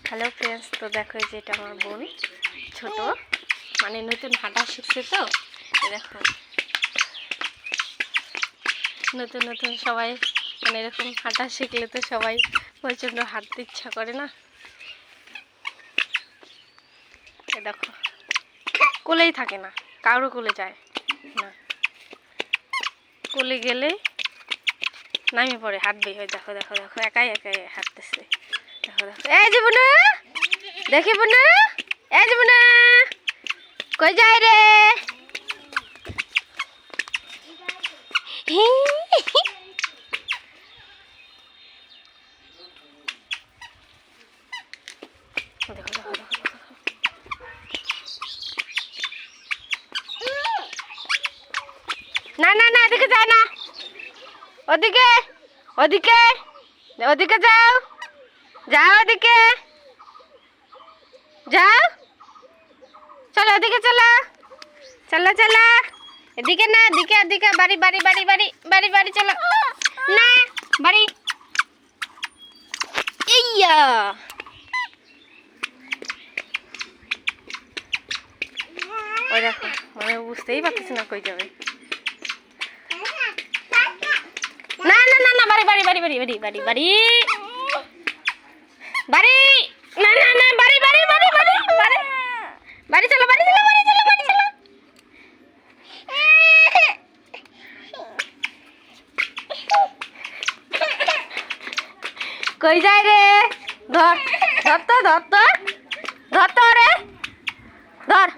Hello friends, তো দেখো এই যে এটা আমার বোন ছোট, মানে নতুন হাঁটা শিখছে। তো দেখো নতুন নতুন সবাই মানে এরকম হাঁটা শিখলে তো সবাই প্রচণ্ড হাঁটতে ইচ্ছা করে না। এ দেখো কোলেই থাকে না, কারো কোলে যায় না, কোলে গেলেই নামিয়ে পড়ে হাঁটবে। হয়ে দেখো দেখো দেখো একাই একাই হাঁটতেছে। দেখো দেখো এই যাবো না, দেখিব না, এই যাবো না, কই যায় রে? দেখো দেখো দেখো না না না, এদিকে যায় না, ওদিকে ওদিকে ওদিকে যাও, যাও ওদিকে যাও, চলো ওদিকে চলো, চলো চলো, এদিকে না, এদিকে এদিকে, বাড়ি বাড়ি বাড়ি বাড়ি বাড়ি বাড়ি, চলো না বাড়ি। ইয়া ওই দেখো, মানে বুঝতেই পারতেছি না কই যাবে। না না না না, বাড়ি বাড়ি বাড়ি বাড়ি বাড়ি বাড়ি বাড়ি বাড়ি, না না না, বাড়ি বাড়ি বাড়ি বাড়ি বাড়ি বাড়ি, চলো বাড়ি চলো, বাড়ি চলো, বাড়ি চলো। কই যায় রে? ধর ধর তো, ধর তো, ধর তো রে, ধর।